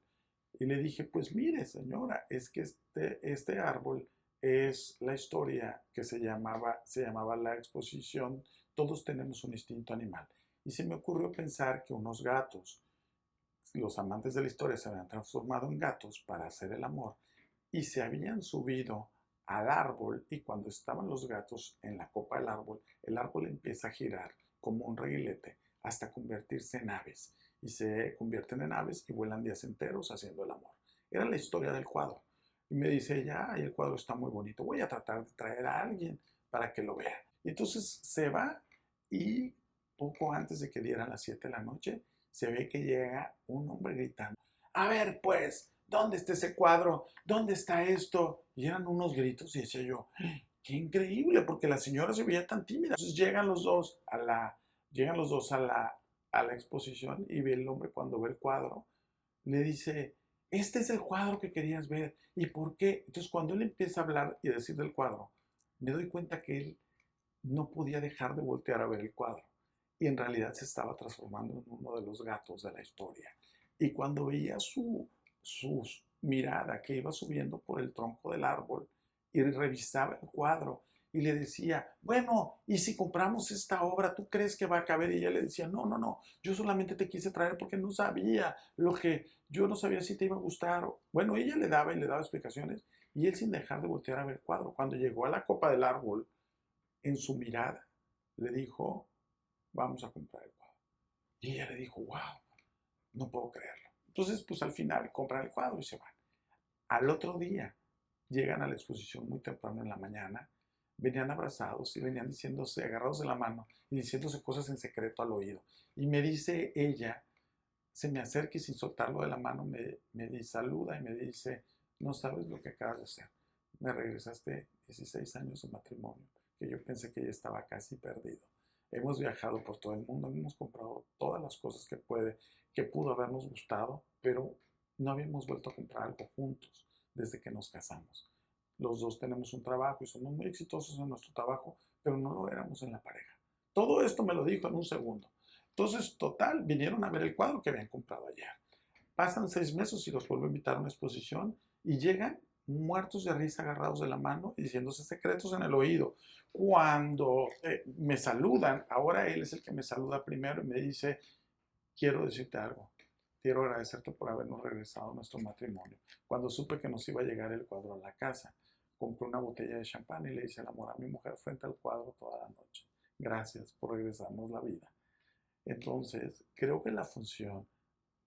Y le dije, pues mire señora, es que este árbol es la historia que se llamaba la exposición Todos tenemos un instinto animal. Y se me ocurrió pensar que unos gatos, los amantes de la historia se habían transformado en gatos para hacer el amor y se habían subido al árbol y cuando estaban los gatos en la copa del árbol, el árbol empieza a girar como un reguilete hasta convertirse en aves y se convierten en aves y vuelan días enteros haciendo el amor. Era la historia del cuadro. Y me dice ella, ay, el cuadro está muy bonito, voy a tratar de traer a alguien para que lo vea. Y entonces se va y poco antes de que dieran las 7 de la noche, se ve que llega un hombre gritando, a ver pues, ¿dónde está ese cuadro? ¿Dónde está esto? Y eran unos gritos y decía yo, qué increíble, porque la señora se veía tan tímida. Entonces llegan los dos a la exposición y ve el hombre cuando ve el cuadro, le dice, este es el cuadro que querías ver. ¿Y por qué? Entonces cuando él empieza a hablar y a decir del cuadro, me doy cuenta que él no podía dejar de voltear a ver el cuadro. Y en realidad se estaba transformando en uno de los gatos de la historia. Y cuando veía su mirada que iba subiendo por el tronco del árbol y revisaba el cuadro y le decía, bueno, ¿y si compramos esta obra, tú crees que va a caber? Y ella le decía, no, no, no, yo solamente te quise traer porque no sabía yo no sabía si te iba a gustar. Bueno, ella le daba y le daba explicaciones y él sin dejar de voltear a ver el cuadro. Cuando llegó a la copa del árbol, en su mirada, le dijo, vamos a comprar el cuadro. Y ella le dijo, wow, no puedo creerlo. Entonces, pues al final compran el cuadro y se van. Al otro día llegan a la exposición muy temprano en la mañana, venían abrazados y venían diciéndose, agarrados de la mano y diciéndose cosas en secreto al oído. Y me dice ella, se me acerca y sin soltarlo de la mano me saluda y me dice, no sabes lo que acabas de hacer. Me regresaste 16 años de matrimonio, que yo pensé que ya estaba casi perdido. Hemos viajado por todo el mundo, hemos comprado todas las cosas que pudo habernos gustado, pero no habíamos vuelto a comprar algo juntos desde que nos casamos. Los dos tenemos un trabajo y somos muy exitosos en nuestro trabajo, pero no lo éramos en la pareja. Todo esto me lo dijo en un segundo. Entonces, total, vinieron a ver el cuadro que habían comprado ayer. Pasan 6 meses y los vuelvo a invitar a una exposición y llegan muertos de risa, agarrados de la mano y diciéndose secretos en el oído. Cuando me saludan, ahora él es el que me saluda primero y me dice, quiero decirte algo. Quiero agradecerte por habernos regresado a nuestro matrimonio. Cuando supe que nos iba a llegar el cuadro a la casa, compré una botella de champán y le hice el amor a mi mujer frente al cuadro toda la noche. Gracias por regresarnos la vida. Entonces, creo que la función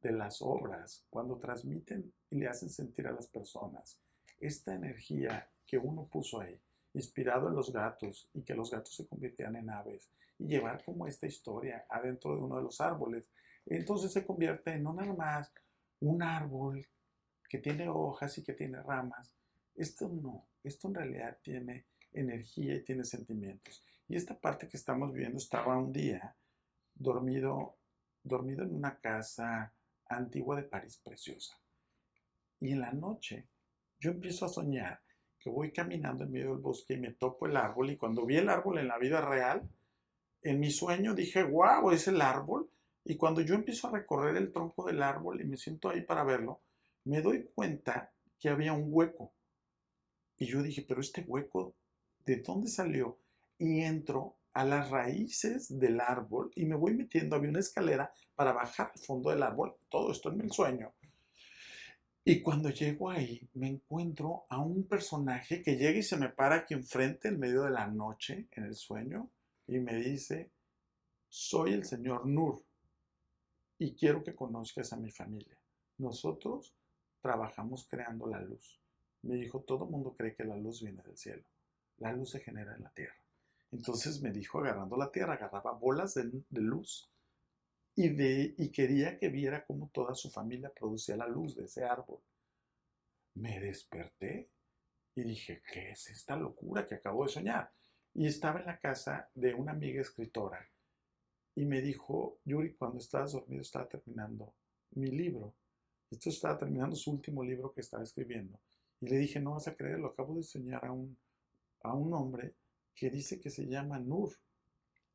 de las obras, cuando transmiten y le hacen sentir a las personas esta energía que uno puso ahí, inspirado en los gatos y que los gatos se convirtieran en aves y llevar como esta historia adentro de uno de los árboles, entonces se convierte en no nada más un árbol que tiene hojas y que tiene ramas. Esto no, esto en realidad tiene energía y tiene sentimientos. Y esta parte que estamos viendo estaba un día dormido, dormido en una casa antigua de París preciosa. Y en la noche yo empiezo a soñar que voy caminando en medio del bosque y me topo el árbol y cuando vi el árbol en la vida real, en mi sueño dije, wow, es el árbol. Y cuando yo empiezo a recorrer el tronco del árbol y me siento ahí para verlo, me doy cuenta que había un hueco. Y yo dije, pero este hueco, ¿de dónde salió? Y entro a las raíces del árbol y me voy metiendo, había una escalera para bajar al fondo del árbol, todo esto en el sueño. Y cuando llego ahí, me encuentro a un personaje que llega y se me para aquí enfrente en medio de la noche, en el sueño, y me dice, soy el señor Nur y quiero que conozcas a mi familia. Nosotros trabajamos creando la luz. Me dijo, todo el mundo cree que la luz viene del cielo. La luz se genera en la tierra. Entonces me dijo, agarrando la tierra, agarraba bolas de luz y quería que viera cómo toda su familia producía la luz de ese árbol. Me desperté y dije, ¿qué es esta locura que acabo de soñar? Y estaba en la casa de una amiga escritora y me dijo, Yuri, cuando estabas dormido estaba terminando mi libro. Esto estaba terminando su último libro que estaba escribiendo. Y le dije, no vas a creerlo, acabo de soñar a un hombre que dice que se llama Nur.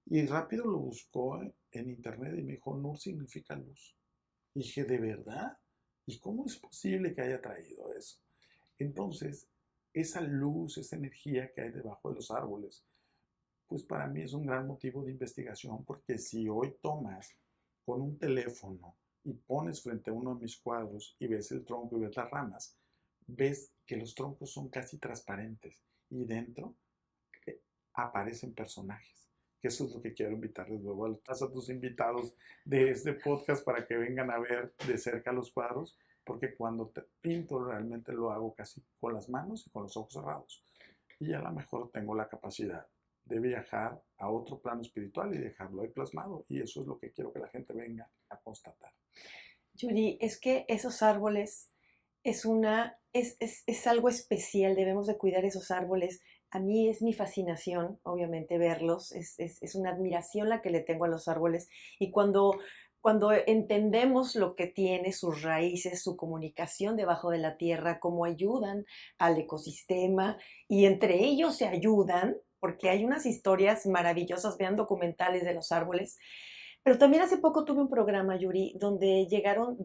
Y rápido lo buscó en internet y me dijo, Nur significa luz. Y dije, ¿de verdad? ¿Y cómo es posible que haya traído eso? Entonces, esa luz, esa energía que hay debajo de los árboles, pues para mí es un gran motivo de investigación, porque si hoy tomas con un teléfono y pones frente a uno de mis cuadros y ves el tronco y ves las ramas, ves que los troncos son casi transparentes y dentro aparecen personajes. Que eso es lo que quiero invitarles luego a tus invitados de este podcast para que vengan a ver de cerca los cuadros, porque cuando te pinto realmente lo hago casi con las manos y con los ojos cerrados. Y a lo mejor tengo la capacidad de viajar a otro plano espiritual y dejarlo ahí plasmado. Y eso es lo que quiero que la gente venga a constatar. Yuri, es que esos árboles es algo especial, debemos de cuidar esos árboles. A mí es mi fascinación, obviamente, verlos, es una admiración la que le tengo a los árboles. Y cuando entendemos lo que tiene, sus raíces, su comunicación debajo de la tierra, cómo ayudan al ecosistema y entre ellos se ayudan, porque hay unas historias maravillosas, vean documentales de los árboles. Pero también hace poco tuve un programa, Yuri, donde llegaron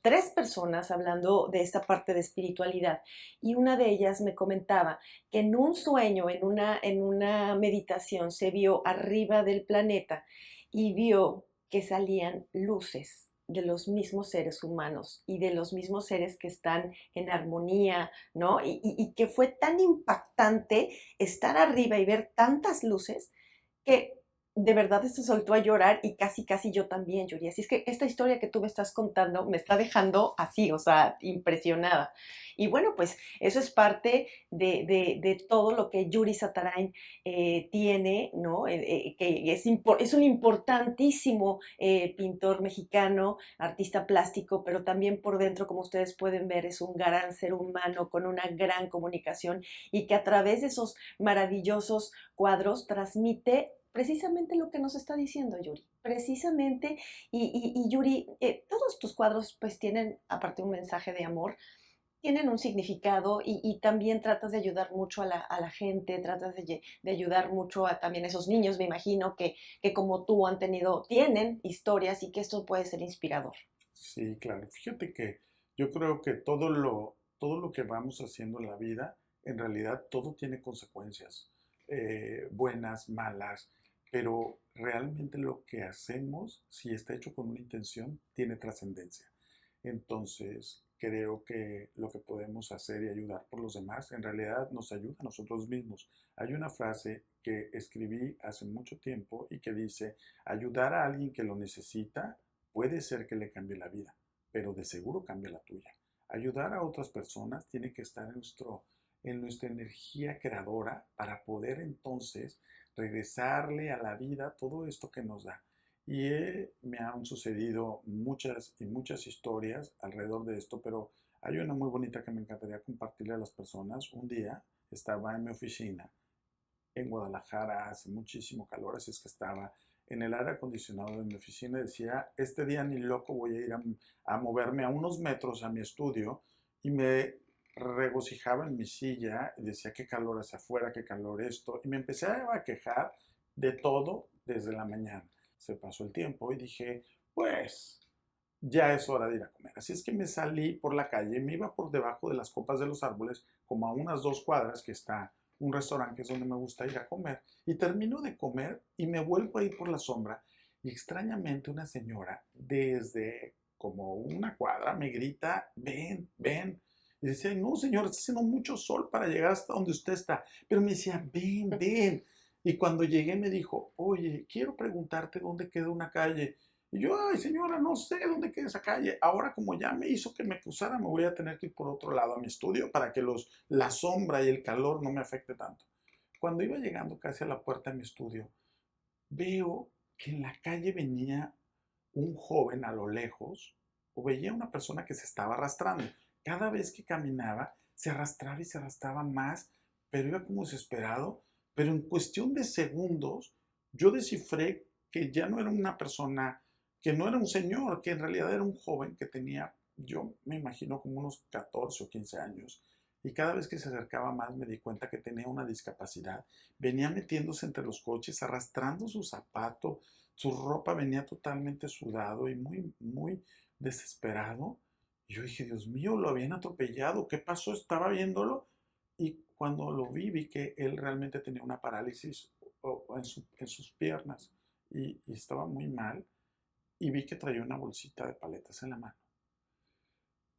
tres personas hablando de esta parte de espiritualidad. Y una de ellas me comentaba que en un sueño, en una meditación, se vio arriba del planeta y vio que salían luces de los mismos seres humanos y de los mismos seres que están en armonía, ¿no? Y que fue tan impactante estar arriba y ver tantas luces que de verdad se soltó a llorar y casi, casi yo también lloré. Así es que esta historia que tú me estás contando me está dejando así, o sea, impresionada. Y bueno, pues eso es parte de todo lo que Yuri Satarain tiene, ¿no? Que es un importantísimo pintor mexicano, artista plástico, pero también por dentro, como ustedes pueden ver, es un gran ser humano con una gran comunicación y que a través de esos maravillosos cuadros transmite precisamente lo que nos está diciendo Yuri. Precisamente, y Yuri, todos tus cuadros pues tienen, aparte un mensaje de amor, tienen un significado y también tratas de ayudar mucho a la gente, tratas de ayudar mucho a también esos niños, me imagino, que como tú tienen historias y que esto puede ser inspirador. Sí, claro. Fíjate que yo creo que todo lo que vamos haciendo en la vida, en realidad todo tiene consecuencias, buenas, malas, pero realmente lo que hacemos, si está hecho con una intención, tiene trascendencia. Entonces, creo que lo que podemos hacer y ayudar por los demás, en realidad nos ayuda a nosotros mismos. Hay una frase que escribí hace mucho tiempo y que dice, ayudar a alguien que lo necesita puede ser que le cambie la vida, pero de seguro cambia la tuya. Ayudar a otras personas tiene que estar en nuestra energía creadora para poder entonces regresarle a la vida todo esto que nos da. Y me han sucedido muchas y muchas historias alrededor de esto, pero hay una muy bonita que me encantaría compartirle a las personas. Un día estaba en mi oficina en Guadalajara, hace muchísimo calor, así es que estaba en el aire acondicionado de mi oficina y decía, este día ni loco voy a ir a moverme a unos metros a mi estudio y me regocijaba en mi silla y decía qué calor hacia afuera, qué calor esto y me empecé a quejar de todo desde la mañana. Se pasó el tiempo y dije, pues ya es hora de ir a comer. Así es que me salí por la calle, me iba por debajo de las copas de los árboles, como a unas 2 cuadras que está un restaurante que es donde me gusta ir a comer. Y termino de comer y me vuelvo a ir por la sombra. Y extrañamente una señora desde como 1 cuadra me grita, ven, ven. Y decía, no señor, está haciendo mucho sol para llegar hasta donde usted está. Pero me decía, ven, ven. Y cuando llegué me dijo, oye, quiero preguntarte dónde queda una calle. Y yo, ay señora, no sé dónde queda esa calle. Ahora como ya me hizo que me cruzara, me voy a tener que ir por otro lado a mi estudio para que la sombra y el calor no me afecte tanto. Cuando iba llegando casi a la puerta de mi estudio, veo que en la calle venía un joven a lo lejos, o veía una persona que se estaba arrastrando. Cada vez que caminaba, se arrastraba y se arrastraba más, pero iba como desesperado. Pero en cuestión de segundos, yo descifré que ya no era una persona, que no era un señor, que en realidad era un joven que tenía, yo me imagino, como unos 14 o 15 años. Y cada vez que se acercaba más me di cuenta que tenía una discapacidad. Venía metiéndose entre los coches, arrastrando su zapato, su ropa venía totalmente sudado y muy, muy desesperado. Y yo dije, Dios mío, lo habían atropellado. ¿Qué pasó? Estaba viéndolo y cuando lo vi, vi que él realmente tenía una parálisis en sus piernas y estaba muy mal. Y vi que traía una bolsita de paletas en la mano.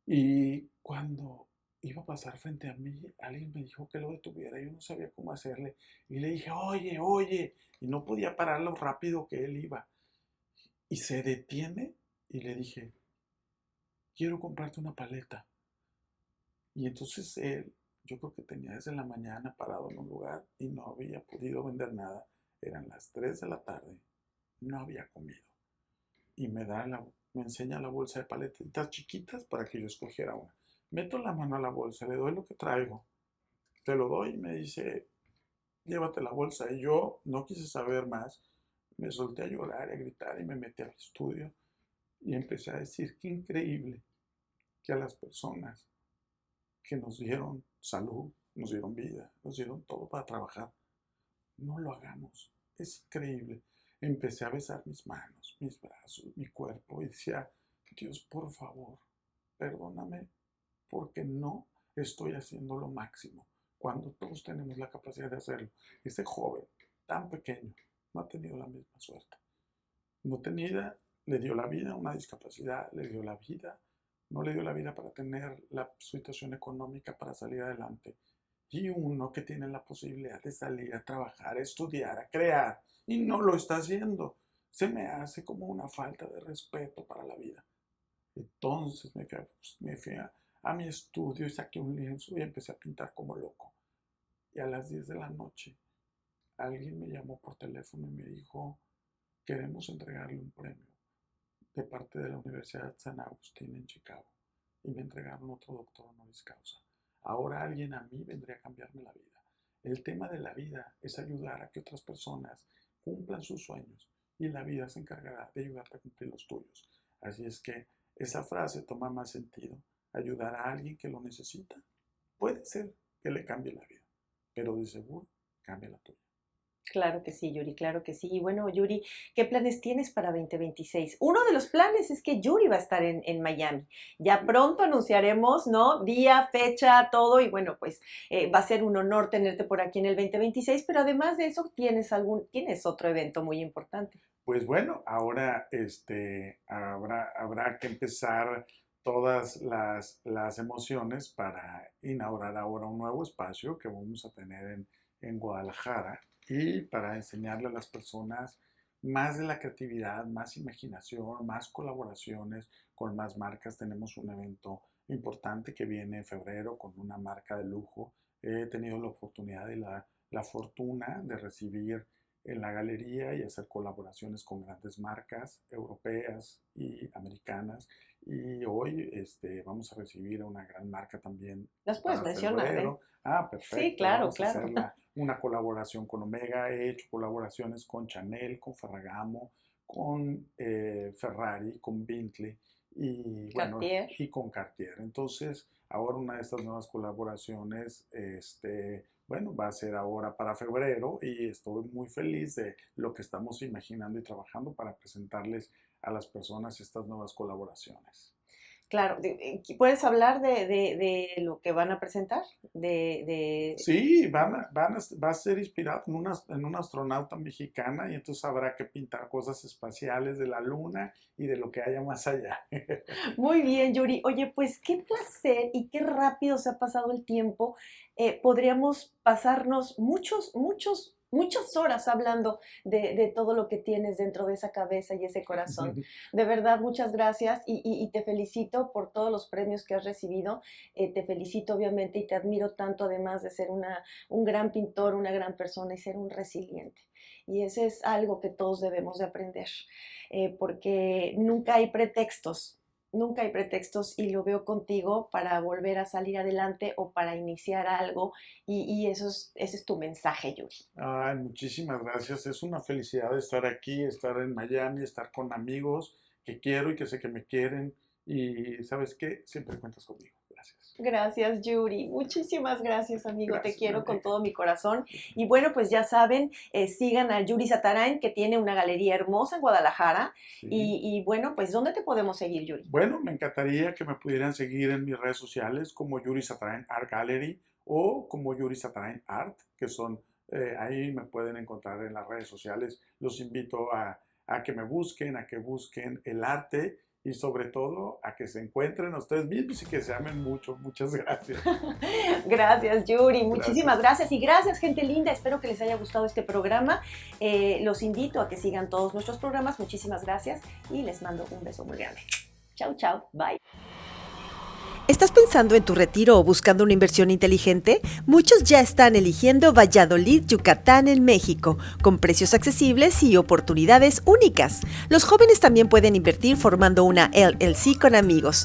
Y cuando iba a pasar frente a mí, alguien me dijo que lo detuviera. Yo no sabía cómo hacerle. Y le dije, oye, oye. Y no podía parar lo rápido que él iba. Y se detiene y le dije, quiero comprarte una paleta. Y entonces él, yo creo que tenía desde la mañana parado en un lugar y no había podido vender nada. Eran las 3 de la tarde, no había comido. Y me enseña la bolsa de paletitas chiquitas para que yo escogiera una. Meto la mano a la bolsa, le doy lo que traigo, te lo doy y me dice, llévate la bolsa. Y yo no quise saber más, me solté a llorar y a gritar y me metí al estudio y empecé a decir, qué increíble que a las personas que nos dieron salud, nos dieron vida, nos dieron todo para trabajar, no lo hagamos. Es increíble. Empecé a besar mis manos, mis brazos, mi cuerpo y decía, Dios, por favor, perdóname porque no estoy haciendo lo máximo cuando todos tenemos la capacidad de hacerlo. Ese joven tan pequeño no ha tenido la misma suerte. No tenía, le dio la vida a una discapacidad, le dio la vida, no le dio la vida para tener la situación económica para salir adelante. Y uno que tiene la posibilidad de salir a trabajar, a estudiar, a crear, y no lo está haciendo, se me hace como una falta de respeto para la vida. Entonces me fui a mi estudio y saqué un lienzo y empecé a pintar como loco. Y a las 10 de la noche alguien me llamó por teléfono y me dijo, queremos entregarle un premio de parte de la Universidad de San Agustín en Chicago. Y me entregaron otro doctor honoris causa. Ahora alguien a mí vendría a cambiarme la vida. El tema de la vida es ayudar a que otras personas cumplan sus sueños y la vida se encargará de ayudarte a cumplir los tuyos. Así es que esa frase toma más sentido. Ayudar a alguien que lo necesita puede ser que le cambie la vida, pero de seguro cambia la tuya. Claro que sí, Yuri, claro que sí. Y bueno, Yuri, ¿qué planes tienes para 2026? Uno de los planes es que Yuri va a estar en Miami. Ya pronto anunciaremos, ¿no? Día, fecha, todo. Y bueno, pues va a ser un honor tenerte por aquí en el 2026. Pero además de eso, tienes otro evento muy importante. Pues bueno, ahora habrá que empezar todas las emociones para inaugurar ahora un nuevo espacio que vamos a tener en Guadalajara y para enseñarle a las personas más de la creatividad, más imaginación, más colaboraciones con más marcas. Tenemos un evento importante que viene en febrero con una marca de lujo. He tenido la oportunidad y la fortuna de recibir en la galería y hacer colaboraciones con grandes marcas europeas y americanas. Y hoy vamos a recibir a una gran marca también. Las puedes mencionar, ¿eh? Ah, perfecto. Sí, claro, vamos claro. a hacer una colaboración con Omega. He hecho colaboraciones con Chanel, con Ferragamo, con Ferrari, con Bentley y, bueno, y con Cartier. Entonces, ahora una de estas nuevas colaboraciones, bueno, va a ser ahora para febrero y estoy muy feliz de lo que estamos imaginando y trabajando para presentarles a las personas estas nuevas colaboraciones. Claro, ¿puedes hablar de lo que van a presentar? Sí, va a ser inspirado en una astronauta mexicana y entonces habrá que pintar cosas espaciales de la luna y de lo que haya más allá. Muy bien, Yuri. Oye, pues qué placer y qué rápido se ha pasado el tiempo. Podríamos pasarnos muchas horas hablando de todo lo que tienes dentro de esa cabeza y ese corazón. De verdad, muchas gracias y te felicito por todos los premios que has recibido. Te felicito, obviamente, y te admiro tanto, además de ser un gran pintor, una gran persona y ser un resiliente. Y eso es algo que todos debemos de aprender, porque nunca hay pretextos. Nunca hay pretextos y lo veo contigo para volver a salir adelante o para iniciar algo y ese es tu mensaje, Yuri. Ay, muchísimas gracias. Es una felicidad estar aquí, estar en Miami, estar con amigos que quiero y que sé que me quieren y ¿sabes qué? Siempre cuentas conmigo. Gracias. Gracias, Yuri. Muchísimas gracias, amigo. Gracias, te quiero amiga. con todo mi corazón. Y bueno, pues ya saben, sigan a Yuri Satarain, que tiene una galería hermosa en Guadalajara. Sí. Y bueno, pues ¿dónde te podemos seguir, Yuri? Bueno, me encantaría que me pudieran seguir en mis redes sociales como Yuri Satarain Art Gallery o como Yuri Satarain Art, que son, ahí me pueden encontrar en las redes sociales. Los invito a que me busquen, a que busquen el arte y sobre todo a que se encuentren a ustedes mismos y que se amen mucho. Muchas gracias. Gracias, Yuri. Muchísimas gracias. Y gracias, gente linda. Espero que les haya gustado este programa. Los invito a que sigan todos nuestros programas. Muchísimas gracias y les mando un beso muy grande. Chau, chau. Bye. ¿Estás pensando en tu retiro o buscando una inversión inteligente? Muchos ya están eligiendo Valladolid, Yucatán, en México, con precios accesibles y oportunidades únicas. Los jóvenes también pueden invertir formando una LLC con amigos.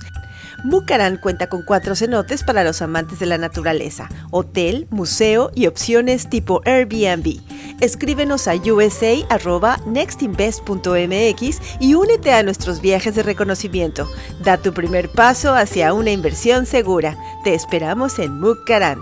Mucarán cuenta con 4 cenotes para los amantes de la naturaleza, hotel, museo y opciones tipo Airbnb. Escríbenos a usa@nextinvest.mx y únete a nuestros viajes de reconocimiento. Da tu primer paso hacia una inversión segura. Te esperamos en Mucarán.